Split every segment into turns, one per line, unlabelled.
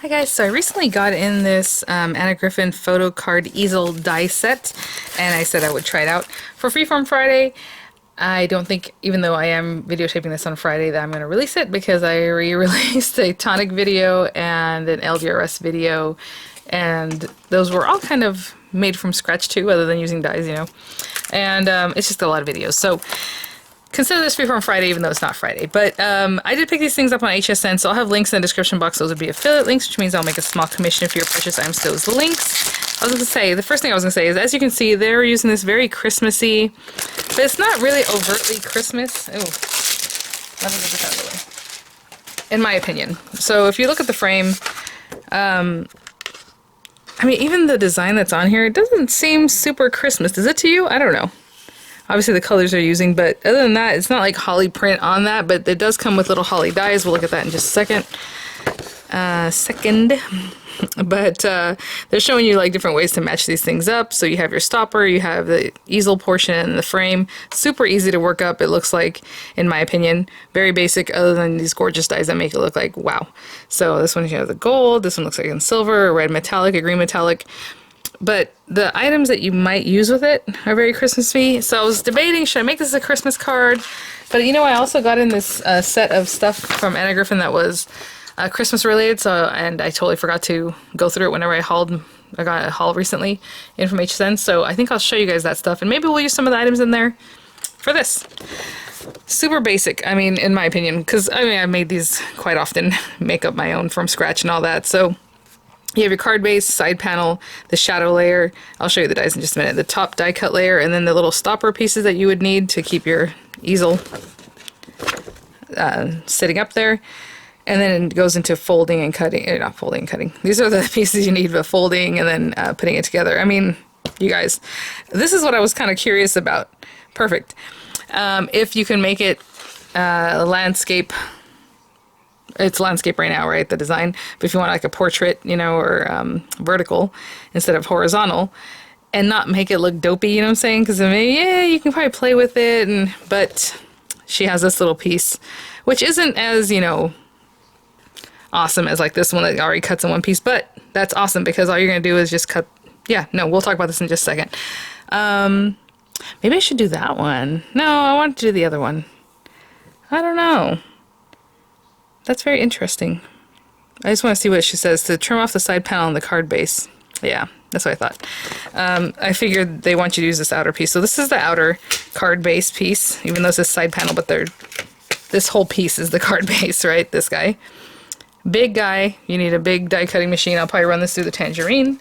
Hi guys, so I recently got in this Anna Griffin photo card easel die set, and I said I would try it out for Freeform Friday. I don't think, even though I am videotaping this on Friday, that I'm going to release it because I re-released a tonic video and an LDRS video, and those were all kind of made from scratch too, other than using dies, you know, and it's just a lot of videos. So consider this Freeform Friday, even though it's not Friday. But I did pick these things up on HSN, so I'll have links in the description box. Those would be affiliate links, which means I'll make a small commission if you purchase items to those links. I was going to say, the first thing I was going to say is, as you can see, they're using this very Christmassy, but it's not really overtly Christmas. Ooh, let me get this out of the way. In my opinion. So if you look at the frame, I mean, even the design that's on here, it doesn't seem super Christmas. Does it to you? I don't know. Obviously the colors they're using, but other than that, it's not like holly print on that, but it does come with little holly dies. We'll look at that in just a second. But they're showing you like different ways to match these things up. So you have your stopper, you have the easel portion and the frame. Super easy to work up, it looks like, in my opinion. Very basic, other than these gorgeous dies that make it look like wow. So this one, you have the gold, this one looks like in silver, a red metallic, a green metallic. But the items that you might use with it are very Christmassy. So I was debating, should I make this a Christmas card? But you know, I also got in this set of stuff from Anna Griffin that was Christmas related. So, and I totally forgot to go through it whenever I got a haul recently in from HSN. So I think I'll show you guys that stuff, and maybe we'll use some of the items in there for this. Super basic, I mean, in my opinion, because I mean, I made these quite often, make up my own from scratch and all that. So you have your card base, side panel, the shadow layer. I'll show you the dies in just a minute. The top die cut layer, and then the little stopper pieces that you would need to keep your easel sitting up there. And then it goes into folding and cutting. Not folding and cutting. These are the pieces you need for folding and then putting it together. I mean, you guys, this is what I was kind of curious about. Perfect. If you can make it landscape. It's landscape right now, right? The design. But if you want like a portrait, you know, or vertical instead of horizontal, and not make it look dopey, you know what I'm saying? Because I mean, yeah, you can probably play with it, but she has this little piece, which isn't as, you know, awesome as like this one that already cuts in one piece. But that's awesome because all you're gonna do is just cut. Yeah, no, we'll talk about this in just a second. Maybe I should do that one. No, I want to do the other one. I don't know. That's very interesting. I just want to see what she says. To trim off the side panel on the card base. Yeah, that's what I thought. I figured they want you to use this outer piece. So this is the outer card base piece, even though it's a side panel, but this whole piece is the card base, right? This guy. Big guy. You need a big die cutting machine. I'll probably run this through the Tangerine.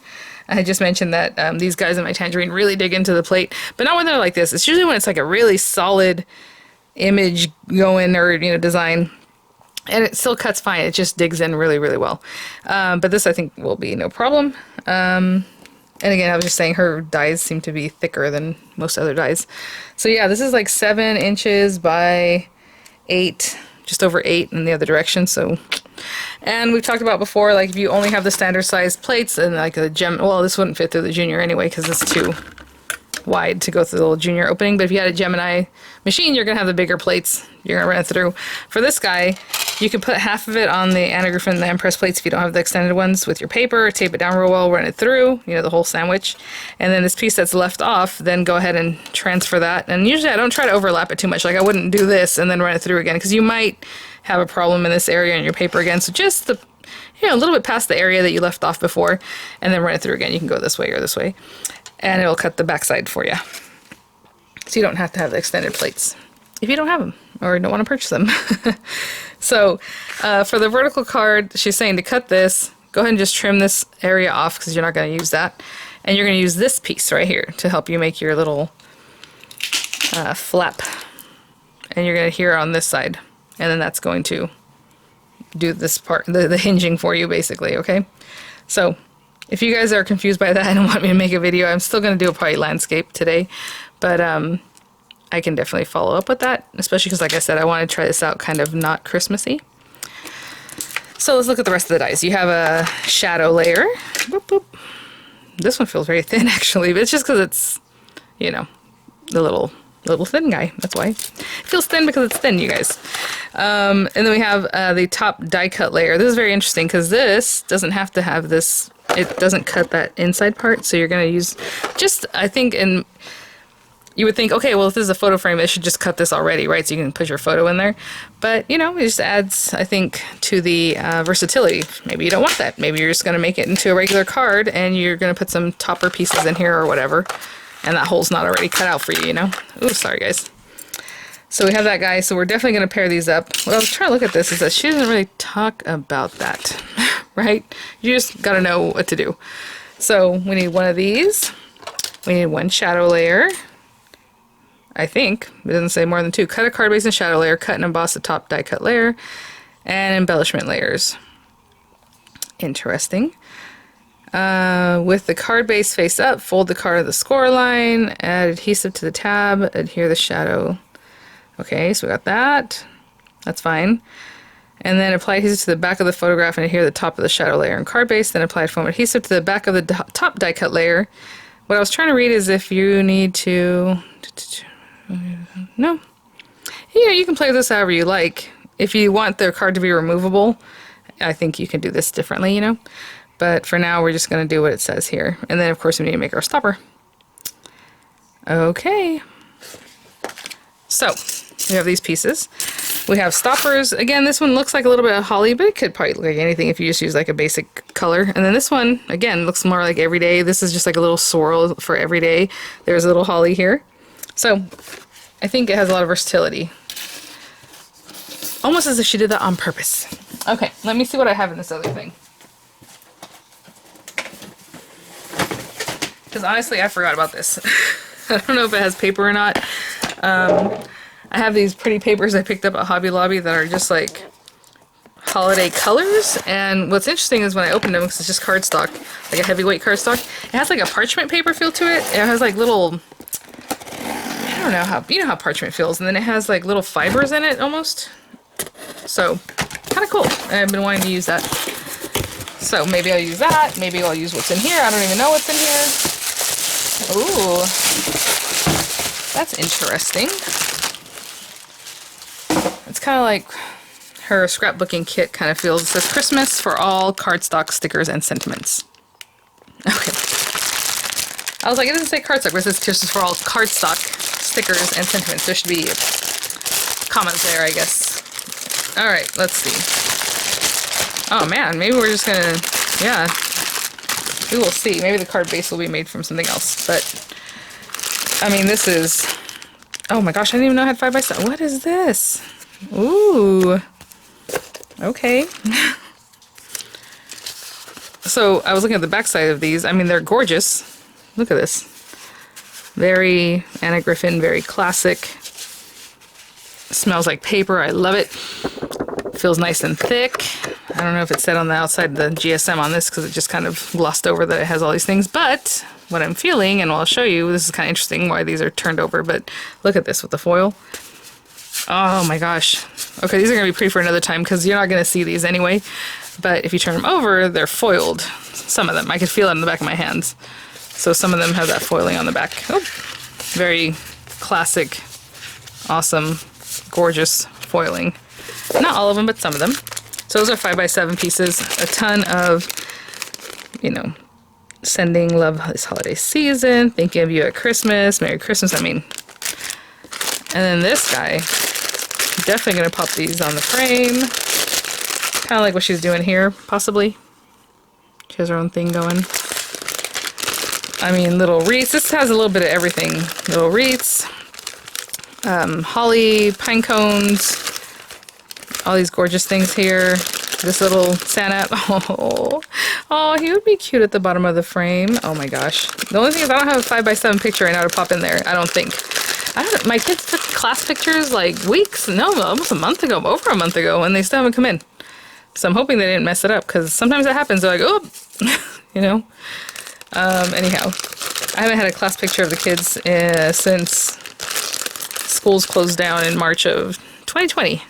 I just mentioned that these guys in my Tangerine really dig into the plate, but not when they're like this. It's usually when it's like a really solid image going, or, you know, design. And it still cuts fine. It just digs in really, really well. But this, I think, will be no problem. And again, I was just saying her dies seem to be thicker than most other dies. So yeah, this is like 7 inches by 8, just over 8 in the other direction. So, and we've talked about before, like if you only have the standard size plates and like a gem, well, this wouldn't fit through the junior anyway because it's too wide to go through the little junior opening. But if you had a Gemini machine, you're gonna have the bigger plates. You're gonna run it through. For this guy, you can put half of it on the Anna Griffin, the Empress plates if you don't have the extended ones, with your paper, tape it down real well, run it through, you know, the whole sandwich. And then this piece that's left off, then go ahead and transfer that. And usually I don't try to overlap it too much. Like I wouldn't do this and then run it through again, because you might have a problem in this area in your paper again. So just the, you know, a little bit past the area that you left off before, and then run it through again. You can go this way or this way, and it'll cut the backside for you. So you don't have to have the extended plates if you don't have them or don't want to purchase them. So for the vertical card, she's saying to cut this, go ahead and just trim this area off because you're not going to use that. And you're going to use this piece right here to help you make your little flap. And you're going to hear on this side. And then that's going to do this part, the hinging for you, basically, okay? So if you guys are confused by that and don't want me to make a video, I'm still going to do a probably landscape today. But I can definitely follow up with that, especially because, like I said, I want to try this out kind of not Christmassy. So let's look at the rest of the dies. You have a shadow layer. Boop, boop. This one feels very thin, actually, but it's just because it's, you know, the little thin guy. That's why. It feels thin because it's thin, you guys. And then we have the top die cut layer. This is very interesting because this doesn't have to have this. It doesn't cut that inside part. So you're going to use just, I think, you would think, okay, well, if this is a photo frame, it should just cut this already, right? So you can put your photo in there. But, you know, it just adds, I think, to the versatility. Maybe you don't want that. Maybe you're just going to make it into a regular card and you're going to put some topper pieces in here or whatever. And that hole's not already cut out for you, you know? Ooh, sorry, guys. So we have that guy. So we're definitely going to pair these up. What I was trying to look at this is that she doesn't really talk about that, right? You just got to know what to do. So we need one of these. We need one shadow layer. I think it doesn't say more than 2. Cut a card base and shadow layer, cut and emboss the top die cut layer, and embellishment layers. Interesting. With the card base face up, fold the card of the score line, add adhesive to the tab, adhere the shadow. Okay, so we got that. That's fine. And then apply adhesive to the back of the photograph and adhere the top of the shadow layer and card base, then apply foam adhesive to the back of the top die cut layer. What I was trying to read is if you need to... No. Yeah, you can play with this however you like. If you want the card to be removable, I think you can do this differently, you know. But for now, we're just going to do what it says here. And then, of course, we need to make our stopper. Okay. So, we have these pieces. We have stoppers. Again, this one looks like a little bit of holly, but it could probably look like anything if you just use like a basic color. And then this one, again, looks more like everyday. This is just like a little swirl for everyday. There's a little holly here. So, I think it has a lot of versatility. Almost as if she did that on purpose. Okay, let me see what I have in this other thing. Because honestly, I forgot about this. I don't know if it has paper or not. I have these pretty papers I picked up at Hobby Lobby that are just like holiday colors. And what's interesting is when I opened them, because it's just cardstock, like a heavyweight cardstock, it has like a parchment paper feel to it. It has like little... I don't know how, you know how parchment feels, and then it has like little fibers in it almost. So, kind of cool. And I've been wanting to use that. So maybe I'll use that. Maybe I'll use what's in here. I don't even know what's in here. Ooh. That's interesting. It's kind of like her scrapbooking kit kind of feels. It says Christmas for all cardstock stickers and sentiments. Okay. I was like, it doesn't say cardstock, but it says Christmas for all cardstock stickers and sentiments. There should be commas there, I guess. Alright, let's see. Oh man, maybe we're just gonna, yeah. We will see. Maybe the card base will be made from something else. But, I mean, this is... Oh my gosh, I didn't even know I had 5x7. What is this? Ooh. Okay. So, I was looking at the back side of these. I mean, they're gorgeous. Look at this. Very Anna Griffin, very classic. Smells like paper. I love it. Feels nice and thick. I don't know if it said on the outside the GSM on this because it just kind of glossed over that it has all these things. But what I'm feeling, and I'll show you, this is kind of interesting why these are turned over, but look at this with the foil. Oh my gosh. Okay, these are going to be pretty for another time because you're not going to see these anyway. But if you turn them over, they're foiled. Some of them. I could feel it in the back of my hands. So some of them have that foiling on the back. Oh, very classic, awesome, gorgeous foiling. Not all of them, but some of them. So those are 5x7 pieces. A ton of, you know, sending love this holiday season, thinking of you at Christmas, Merry Christmas, I mean. And then this guy, definitely going to pop these on the frame. Kind of like what she's doing here, possibly. She has her own thing going. I mean, little wreaths. This has a little bit of everything. Little wreaths, holly, pine cones, all these gorgeous things here. This little Santa. Oh, he would be cute at the bottom of the frame. Oh my gosh. The only thing is I don't have a 5x7 picture right now to pop in there. I don't think. My kids took class pictures like weeks, no, almost a month ago, over a month ago, and they still haven't come in. So I'm hoping they didn't mess it up, because sometimes it happens. They're like, oh, you know. Anyhow, I haven't had a class picture of the kids since schools closed down in March of 2020.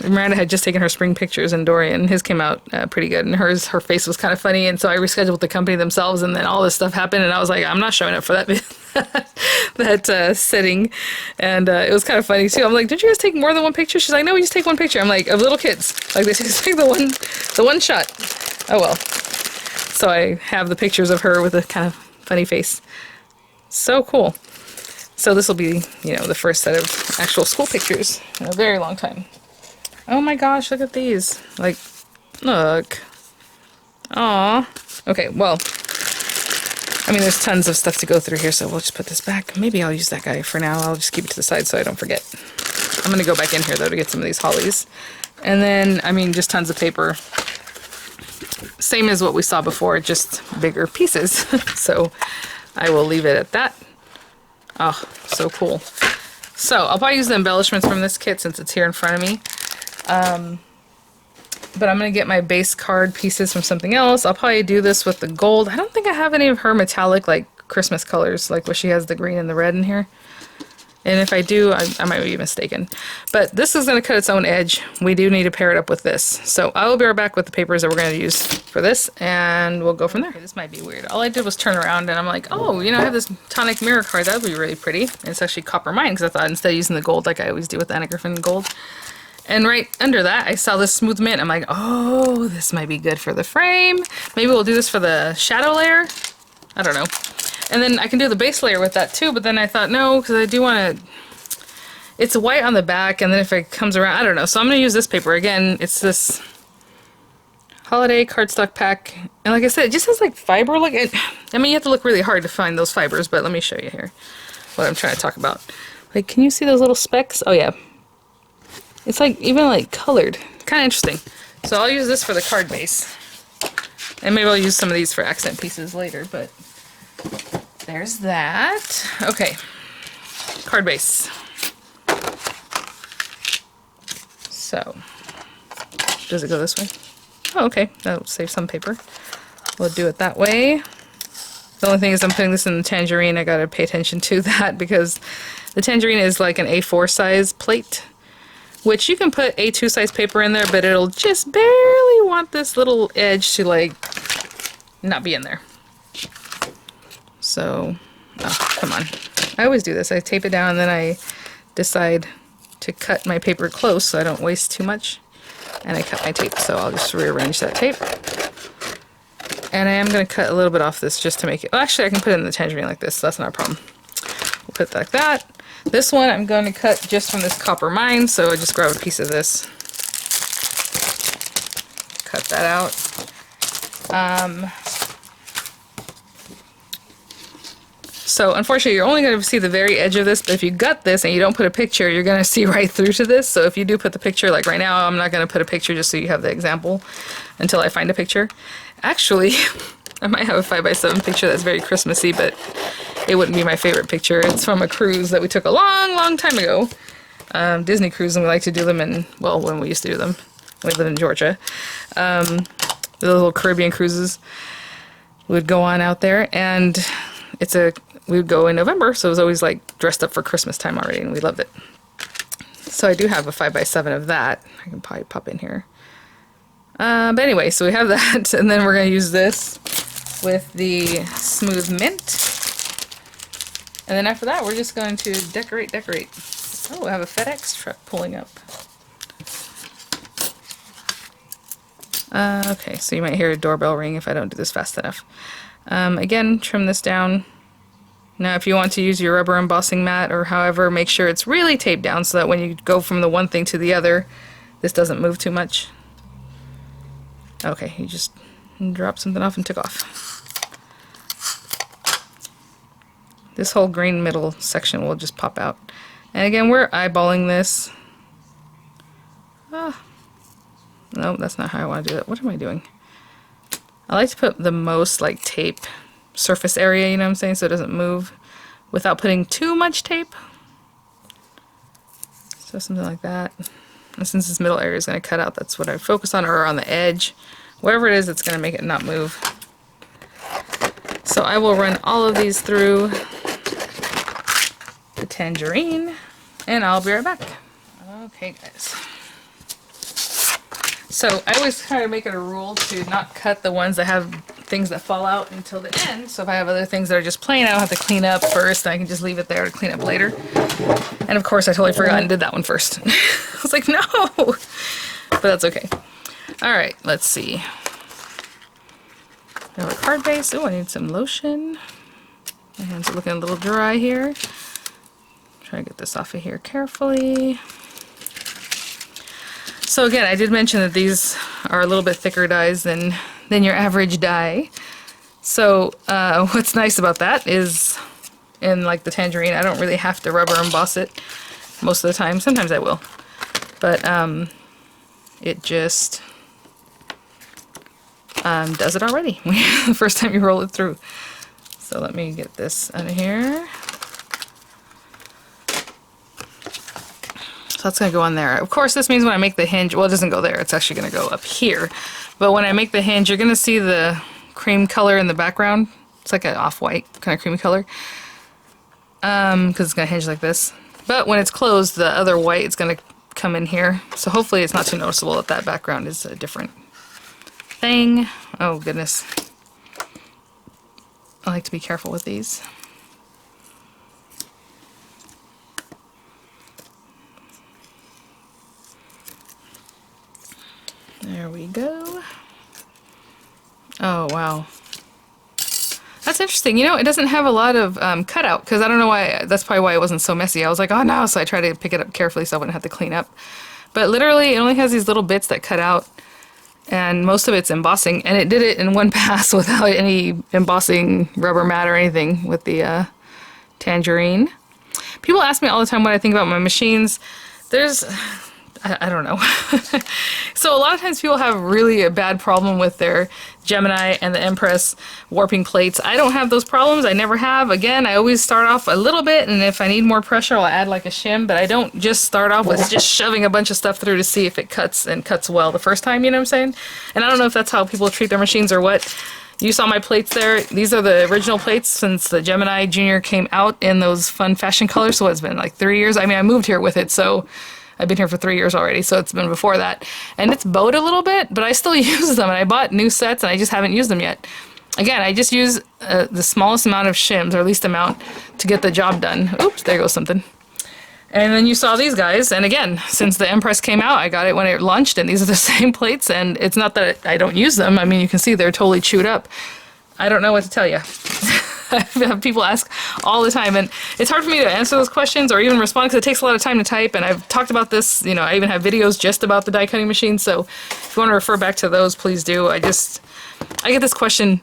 Miranda had just taken her spring pictures, and Dorian, his came out pretty good, and her face was kind of funny, and so I rescheduled the company themselves, and then all this stuff happened, and I was like, I'm not showing up for that. that setting, and it was kind of funny too. I'm like, did you guys take more than one picture? She's like, no, we just take one picture. I'm like, of little kids, like they just take the one shot. Oh well. So I have the pictures of her with a kind of funny face. So cool. So this will be, you know, the first set of actual school pictures in a very long time. Oh my gosh, look at these. Like, look. Aw. Okay, well, I mean, there's tons of stuff to go through here, so we'll just put this back. Maybe I'll use that guy for now. I'll just keep it to the side so I don't forget. I'm gonna go back in here, though, to get some of these hollies. And then, I mean, just tons of paper. Same as what we saw before, just bigger pieces. So I will leave it at that. Oh, so cool. So I'll probably use the embellishments from this kit since it's here in front of me. But I'm going to get my base card pieces from something else. I'll probably do this with the gold. I don't think I have any of her metallic, like, Christmas colors, like where she has the green and the red in here. And if I do, I might be mistaken. But this is going to cut its own edge. We do need to pair it up with this. So I will be right back with the papers that we're going to use for this, and we'll go from there. Okay, this might be weird. All I did was turn around, and I'm like, oh, you know, I have this tonic mirror card. That would be really pretty. And it's actually copper mine, because I thought instead of using the gold like I always do with Anna Griffin gold. And right under that, I saw this smooth mint. I'm like, oh, this might be good for the frame. Maybe we'll do this for the shadow layer. I don't know. And then I can do the base layer with that too, but then I thought, no, because I do want to... It's white on the back, and then if it comes around, I don't know. So I'm going to use this paper. Again, it's this holiday cardstock pack. And like I said, it just has like fiber look. I mean, you have to look really hard to find those fibers, but let me show you here what I'm trying to talk about. Like, can you see those little specks? Oh, yeah. It's like, even like colored. Kind of interesting. So I'll use this for the card base. And maybe I'll use some of these for accent pieces later, but... There's that. Okay. Card base. So, does it go this way? Oh, okay. That'll save some paper. We'll do it that way. The only thing is I'm putting this in the tangerine. I gotta pay attention to that because the tangerine is like an A4 size plate, which you can put A2 size paper in there, but it'll just barely want this little edge to like not be in there. So, oh, come on. I always do this. I tape it down and then I decide to cut my paper close so I don't waste too much. And I cut my tape, so I'll just rearrange that tape. And I am going to cut a little bit off this just to make it... Well, actually, I can put it in the tangerine like this, so that's not a problem. We'll put it like that. This one I'm going to cut just from this copper mine, so I just grab a piece of this. Cut that out. So unfortunately you're only going to see the very edge of this, but if you gut this and you don't put a picture, you're going to see right through to this. So if you do put the picture, like right now, I'm not going to put a picture just so you have the example until I find a picture. Actually, I might have a 5x7 picture that's very Christmassy, but it wouldn't be my favorite picture. It's from a cruise that we took a long, long time ago. Disney cruise, and we like to do them in, well, when we used to do them. We live in Georgia. The little Caribbean cruises we would go on out there, and we would go in November, so it was always like dressed up for Christmas time already, and we loved it. So I do have a 5x7 of that. I can probably pop in here. But anyway, so we have that, and then we're going to use this with the smooth mint. And then after that, we're just going to decorate. Oh, I have a FedEx truck pulling up. Okay, so you might hear a doorbell ring if I don't do this fast enough. Again, trim this down. Now if you want to use your rubber embossing mat or however, make sure it's really taped down so that when you go from the one thing to the other, this doesn't move too much. Okay, you just dropped something off and took off. This whole green middle section will just pop out. And again, we're eyeballing this. Oh, no, that's not how I want to do it. What am I doing? I like to put the most like tape surface area, you know what I'm saying, so it doesn't move without putting too much tape. So something like that. And since this middle area is going to cut out, that's what I focus on, or on the edge. Whatever it is that's going to make it not move. So I will run all of these through the tangerine, and I'll be right back. Okay, guys. So I always try to make it a rule to not cut the ones that have things that fall out until the end. So if I have other things that are just plain, I don't have to clean up first. I can just leave it there to clean up later. And of course, I totally forgot and did that one first. I was like, no! But that's okay. All right, let's see. We have a card base. Oh, I need some lotion. My hands are looking a little dry here. Try to get this off of here carefully. So again, I did mention that these are a little bit thicker dies than your average die. So what's nice about that is, in like the tangerine, I don't really have to rubber emboss it most of the time. Sometimes I will. But it just does it already the first time you roll it through. So let me get this out of here. So that's going to go on there. Of course, this means when I make the hinge, well, it doesn't go there. It's actually going to go up here. But when I make the hinge, you're going to see the cream color in the background. It's like an off-white kind of creamy color. Because it's going to hinge like this. But when it's closed, the other white is going to come in here. So hopefully it's not too noticeable that that background is a different thing. Oh, goodness. I like to be careful with these. There we go. Oh, wow. That's interesting. You know, it doesn't have a lot of cutout, because I don't know why. That's probably why it wasn't so messy. I was like, oh no, so I tried to pick it up carefully so I wouldn't have to clean up. But literally, it only has these little bits that cut out, and most of it's embossing, and it did it in one pass without any embossing rubber mat or anything with the tangerine. People ask me all the time what I think about my machines. I don't know. So a lot of times people have really a bad problem with their Gemini and the Empress warping plates. I don't have those problems. I never have. Again, I always start off a little bit, and if I need more pressure, I'll add like a shim, but I don't just start off with just shoving a bunch of stuff through to see if it cuts and cuts well the first time, you know what I'm saying? And I don't know if that's how people treat their machines or what. You saw my plates there. These are the original plates since the Gemini Junior came out in those fun fashion colors. So it's been like 3 years. I mean, I moved here with it, so I've been here for 3 years already, so it's been before that. And it's bowed a little bit, but I still use them, and I bought new sets, and I just haven't used them yet. Again, I just use the smallest amount of shims, or least amount, to get the job done. Oops, there goes something. And then you saw these guys, and again, since the Empress came out, I got it when it launched, and these are the same plates, and it's not that I don't use them. I mean, you can see they're totally chewed up. I don't know what to tell you. I have people ask all the time, and it's hard for me to answer those questions or even respond because it takes a lot of time to type, and I've talked about this, you know, I even have videos just about the die cutting machine, so if you want to refer back to those, please do. I get this question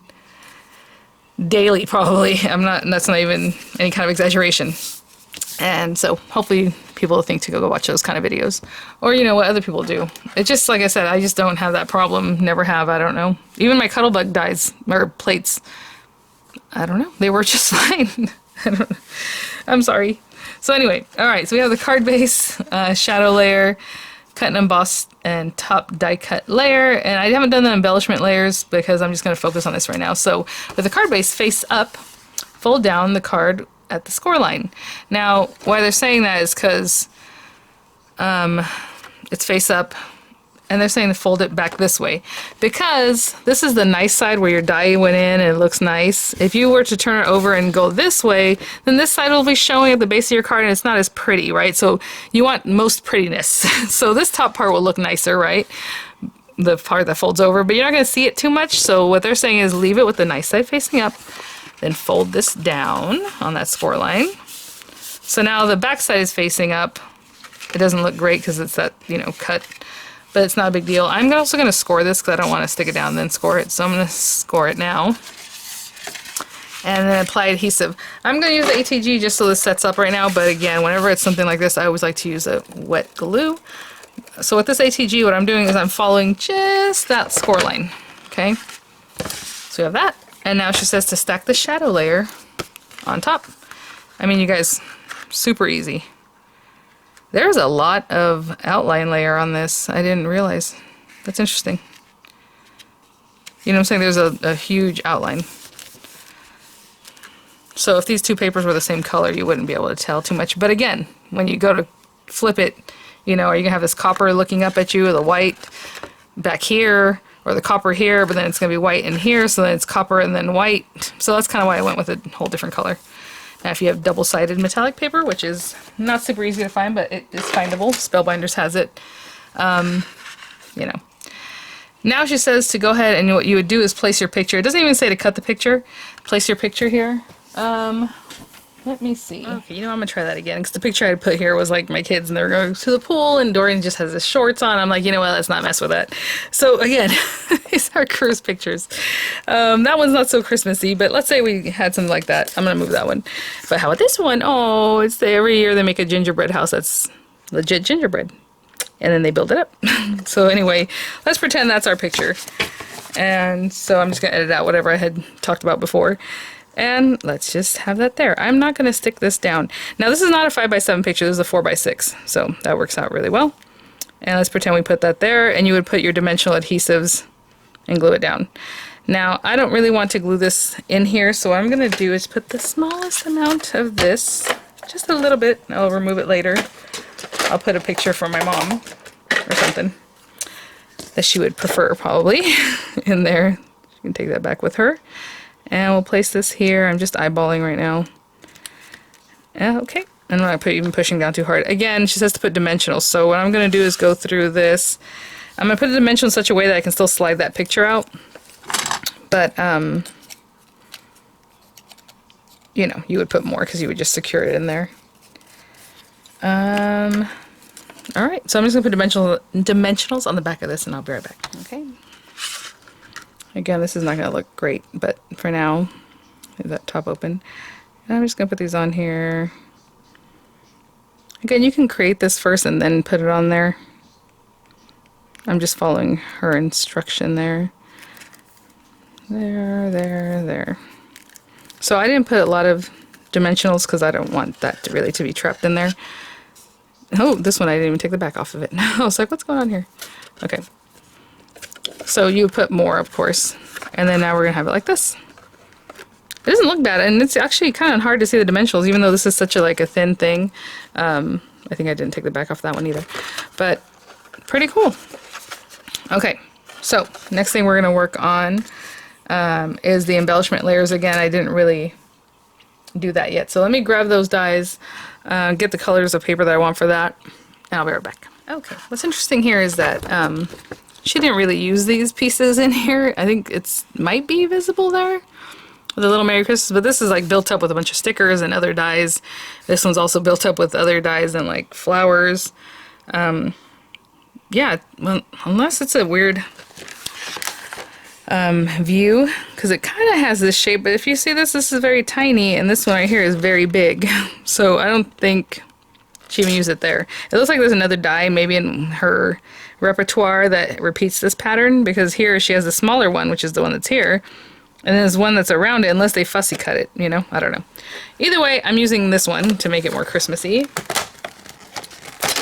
daily, probably. That's not even any kind of exaggeration. And so hopefully people will think to go watch those kind of videos. Or, you know, what other people do. It's just, like I said, I just don't have that problem. Never have, I don't know. Even my Cuttlebug dies, or plates, I don't know. They work just fine. I don't know. I'm sorry. So anyway, alright, so we have the card base, shadow layer, cut and emboss, and top die cut layer. And I haven't done the embellishment layers because I'm just going to focus on this right now. So with the card base face up, fold down the card at the score line. Now, why they're saying that is because it's face up, and they're saying to fold it back this way because this is the nice side where your die went in and it looks nice. If you were to turn it over and go this way, then this side will be showing at the base of your card and it's not as pretty, right? So you want most prettiness. So this top part will look nicer, right? The part that folds over, but you're not going to see it too much. So what they're saying is leave it with the nice side facing up, then fold this down on that score line. So now the back side is facing up. It doesn't look great because it's that, you know, cut, but it's not a big deal. I'm also going to score this because I don't want to stick it down and then score it. So I'm going to score it now. And then apply adhesive. I'm going to use the ATG just so this sets up right now, but again, whenever it's something like this, I always like to use a wet glue. So with this ATG, what I'm doing is I'm following just that score line, okay? So we have that. And now she says to stack the shadow layer on top. I mean, you guys, super easy. There's a lot of outline layer on this. I didn't realize. That's interesting. You know what I'm saying? There's a huge outline. So if these two papers were the same color, you wouldn't be able to tell too much. But again, when you go to flip it, you know, are you going to have this copper looking up at you, or the white back here? or the copper here, but then it's going to be white in here, so then it's copper and then white. So that's kind of why I went with a whole different color. Now if you have double-sided metallic paper, which is not super easy to find, but it is findable, Spellbinders has it, you know. Now she says to go ahead and what you would do is place your picture. It doesn't even say to cut the picture. Place your picture here. Let me see. Okay, you know, I'm gonna try that again because the picture I put here was like my kids and they're going to the pool and Dorian just has his shorts on. I'm like, you know what, let's not mess with that. So again, these are cruise pictures. That one's not so Christmassy, but let's say we had something like that. I'm gonna move that one. But how about this one? Oh, it's every year they make a gingerbread house that's legit gingerbread. And then they build it up. So anyway, let's pretend that's our picture. And so I'm just gonna edit out whatever I had talked about before. And let's just have that there. I'm not going to stick this down. Now this is not a 5x7 picture, this is a 4x6. So that works out really well. And let's pretend we put that there, and you would put your dimensional adhesives and glue it down. Now I don't really want to glue this in here, so what I'm going to do is put the smallest amount of this, just a little bit, I'll remove it later. I'll put a picture for my mom or something that she would prefer probably in there. She can take that back with her. And we'll place this here. I'm just eyeballing right now. Okay. I'm not even pushing down too hard. Again, she says to put dimensionals. So what I'm going to do is go through this. I'm going to put the dimension in such a way that I can still slide that picture out. But, you know, you would put more because you would just secure it in there. Alright, so I'm just going to put dimensionals on the back of this and I'll be right back. Okay. Again, this is not going to look great, but for now, leave that top open. And I'm just going to put these on here. Again, you can create this first and then put it on there. I'm just following her instruction there. There. So I didn't put a lot of dimensionals because I don't want that to really be trapped in there. Oh, this one I didn't even take the back off of it. I was like, what's going on here? Okay. So you put more, of course, and then now we're gonna have it like this. It doesn't look bad, and it's actually kind of hard to see the dimensionals, even though this is such a like a thin thing. I think I didn't take the back off that one either, but pretty cool. Okay, so next thing we're gonna work on is the embellishment layers. Again, I didn't really do that yet, so let me grab those dies, get the colors of paper that I want for that, and I'll be right back. Okay, what's interesting here is that she didn't really use these pieces in here. I think it's might be visible there with a little Merry Christmas, but this is like built up with a bunch of stickers and other dies. This one's also built up with other dies and like flowers. Yeah, well, unless it's a weird view, because it kind of has this shape, but if you see this is very tiny, and this one right here is very big. So I don't think she even used it there. It looks like there's another die maybe in her repertoire that repeats this pattern, because here she has the smaller one, which is the one that's here, and then there's one that's around it, unless they fussy cut it, you know? I don't know. Either way, I'm using this one to make it more Christmassy.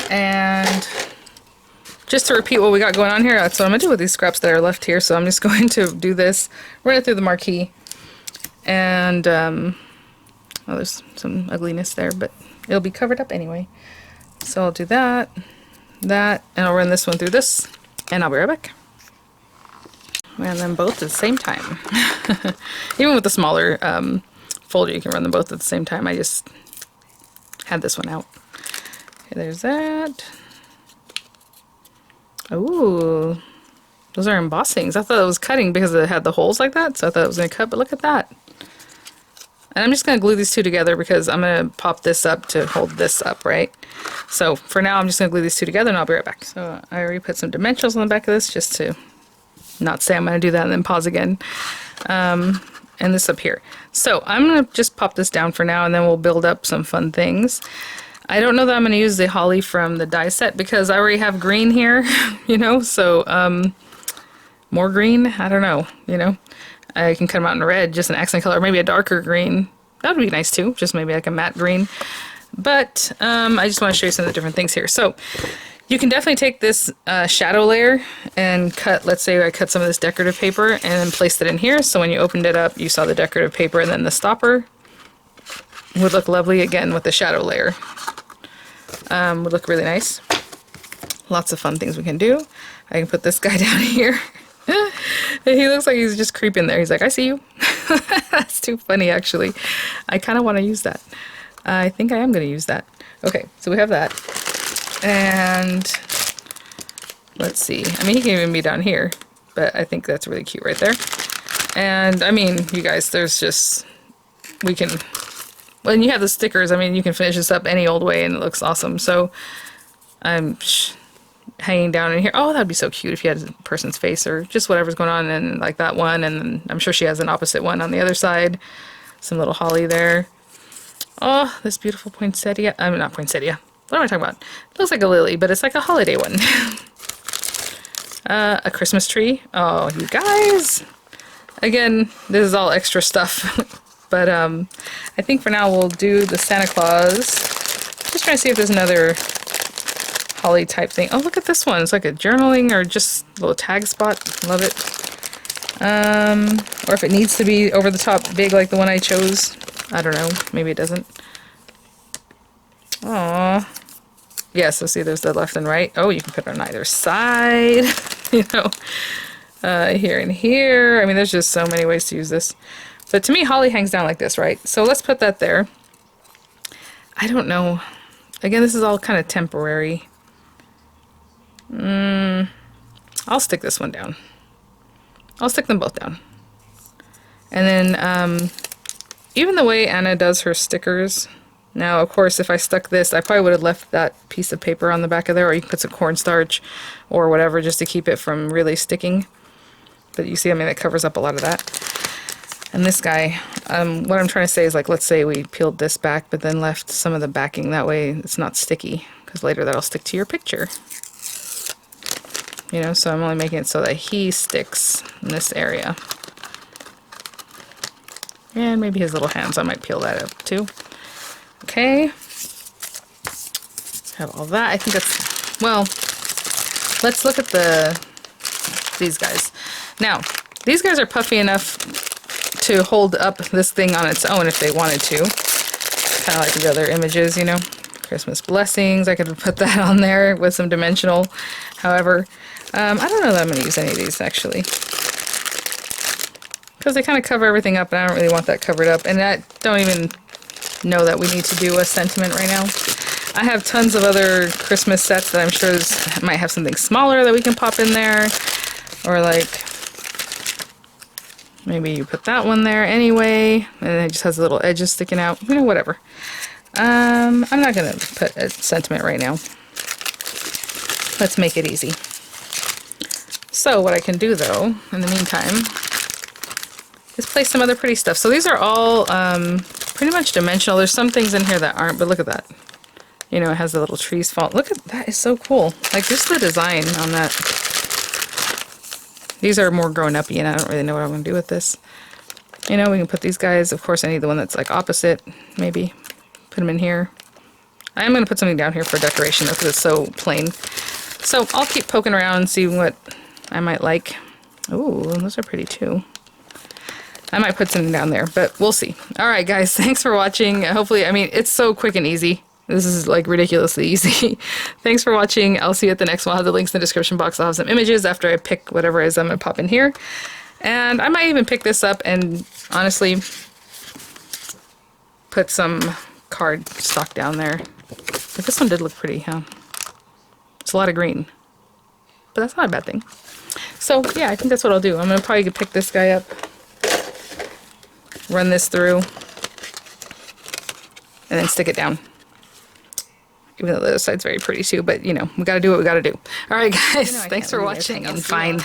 And just to repeat what we got going on here, that's what I'm going to do with these scraps that are left here. So I'm just going to do this, run it through the marquee, and, oh, there's some ugliness there, but it'll be covered up anyway. So I'll do that, and I'll run this one through this, and I'll be right back. And then both at the same time. Even with the smaller folder, you can run them both at the same time. I just had this one out. Okay, there's that. Ooh, those are embossings. I thought it was cutting because it had the holes like that, so I thought it was going to cut, but look at that. And I'm just going to glue these two together because I'm going to pop this up to hold this up, right? So for now, I'm just going to glue these two together and I'll be right back. So I already put some dimensionals on the back of this just to not say I'm going to do that and then pause again. And this up here. So I'm going to just pop this down for now, and then we'll build up some fun things. I don't know that I'm going to use the holly from the die set because I already have green here, you know, so more green, I don't know, you know. I can cut them out in red, just an accent color, maybe a darker green. That would be nice too, just maybe like a matte green. But I just want to show you some of the different things here. So you can definitely take this shadow layer and cut, let's say I cut some of this decorative paper and then placed it in here. So when you opened it up, you saw the decorative paper, and then the stopper would look lovely again with the shadow layer. Would look really nice. Lots of fun things we can do. I can put this guy down here. He looks like he's just creeping there. He's like, I see you. That's too funny, actually. I kind of want to use that. I think I am going to use that. Okay, so we have that. And let's see. I mean, he can even be down here, but I think that's really cute right there. And I mean, you guys, there's just, we can, when you have the stickers, I mean, you can finish this up any old way and it looks awesome. So I'm hanging down in here. Oh, that'd be so cute if you had a person's face or just whatever's going on, and like that one. And then I'm sure she has an opposite one on the other side. Some little holly there. Oh, this beautiful poinsettia. I mean, not poinsettia. What am I talking about? It looks like a lily, but it's like a holiday one. A Christmas tree. Oh, you guys. Again, this is all extra stuff. But I think for now we'll do the Santa Claus. Just trying to see if there's another holly type thing. Oh, look at this one. It's like a journaling or just a little tag spot. Love it. Or if it needs to be over the top big like the one I chose. I don't know. Maybe it doesn't. Aww. Yeah, so see there's the left and right. Oh, you can put it on either side. You know. Here and here. I mean, there's just so many ways to use this. But to me, holly hangs down like this, right? So let's put that there. I don't know. Again, this is all kind of temporary. I'll stick this one down. I'll stick them both down. And then, even the way Anna does her stickers, now, of course, if I stuck this, I probably would have left that piece of paper on the back of there, or you can put some cornstarch or whatever just to keep it from really sticking. But you see, I mean, it covers up a lot of that. And this guy, what I'm trying to say is, like, let's say we peeled this back, but then left some of the backing. That way it's not sticky, because later that'll stick to your picture. You know, so I'm only making it so that he sticks in this area. And maybe his little hands, I might peel that up too. Okay. Have all that. I think that's, well, let's look at these guys. Now, these guys are puffy enough to hold up this thing on its own if they wanted to. Kind of like the other images, you know. Christmas blessings. I could put that on there with some dimensional. However, I don't know that I'm going to use any of these, actually. Because they kind of cover everything up, and I don't really want that covered up. And I don't even know that we need to do a sentiment right now. I have tons of other Christmas sets that I'm sure might have something smaller that we can pop in there. Or like, maybe you put that one there anyway, and it just has little edges sticking out. You know, whatever. I'm not going to put a sentiment right now. Let's make it easy. So what I can do, though, in the meantime, is place some other pretty stuff. So these are all pretty much dimensional. There's some things in here that aren't, but look at that. You know, it has the little trees fall. Look at that, is so cool. Like, just the design on that. These are more grown-up-y, and I don't really know what I'm going to do with this. You know, we can put these guys. Of course, I need the one that's, like, opposite, maybe. Put them in here. I am going to put something down here for decoration, though, because it's so plain. So I'll keep poking around and see what I might like. Ooh, those are pretty, too. I might put something down there, but we'll see. Alright guys, thanks for watching. Hopefully, I mean, it's so quick and easy. This is like ridiculously easy. Thanks for watching. I'll see you at the next one. I'll have the links in the description box. I'll have some images after I pick whatever it is I'm going to pop in here. And I might even pick this up and honestly put some card stock down there. But this one did look pretty, huh? It's a lot of green. But that's not a bad thing. So yeah, I think that's what I'll do. I'm going to probably pick this guy up. Run this through, and then stick it down. Even though the other side's very pretty too, but you know, we gotta do what we gotta do. Alright guys, thanks for watching, and fine.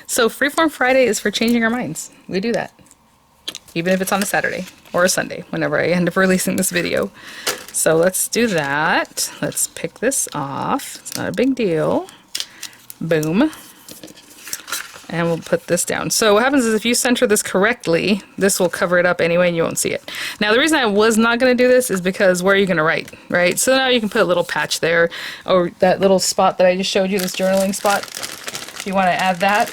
So Freeform Friday is for changing our minds. We do that. Even if it's on a Saturday, or a Sunday, whenever I end up releasing this video. So let's do that. Let's pick this off. It's not a big deal. Boom. And we'll put this down. So what happens is if you center this correctly, this will cover it up anyway and you won't see it. Now the reason I was not going to do this is because where are you going to write, right? So now you can put a little patch there, or that little spot that I just showed you, this journaling spot. If you want to add that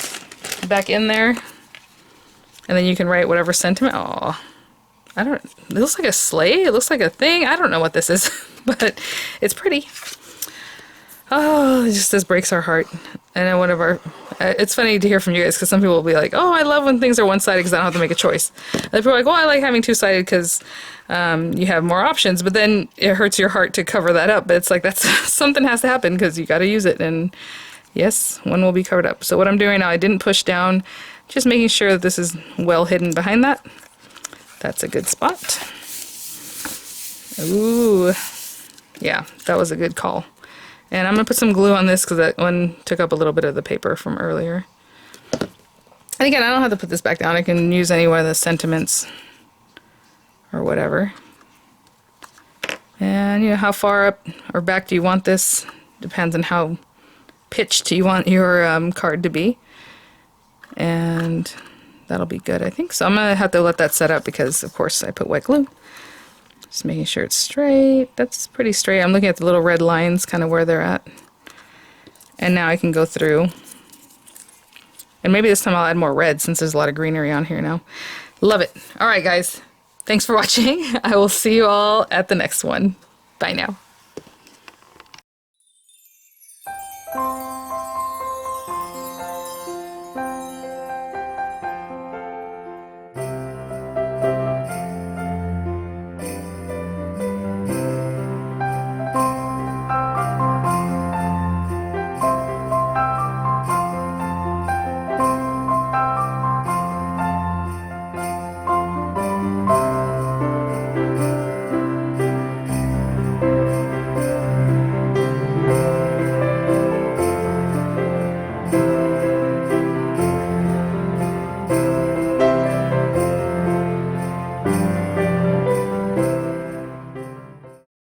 back in there, and then you can write whatever sentiment. Oh, it looks like a sleigh. It looks like a thing. I don't know what this is, but it's pretty. Oh, it just breaks our heart. And then one of our It's funny to hear from you guys because some people will be like, oh, I love when things are one-sided because I don't have to make a choice. Other people are like, well, I like having two-sided because you have more options, but then it hurts your heart to cover that up. But it's like that's something has to happen because you got to use it, and yes, one will be covered up. So what I'm doing now, I didn't push down, just making sure that this is well hidden behind that. That's a good spot. Ooh, yeah, that was a good call. And I'm going to put some glue on this because that one took up a little bit of the paper from earlier. And again, I don't have to put this back down. I can use any one of the sentiments or whatever. And you know, how far up or back do you want this? Depends on how pitched you want your card to be. And that'll be good, I think. So I'm going to have to let that set up because, of course, I put wet glue. Just making sure it's straight. That's pretty straight. I'm looking at the little red lines, kind of where they're at. And now I can go through. And maybe this time I'll add more red since there's a lot of greenery on here now. Love it. All right, guys. Thanks for watching. I will see you all at the next one. Bye now.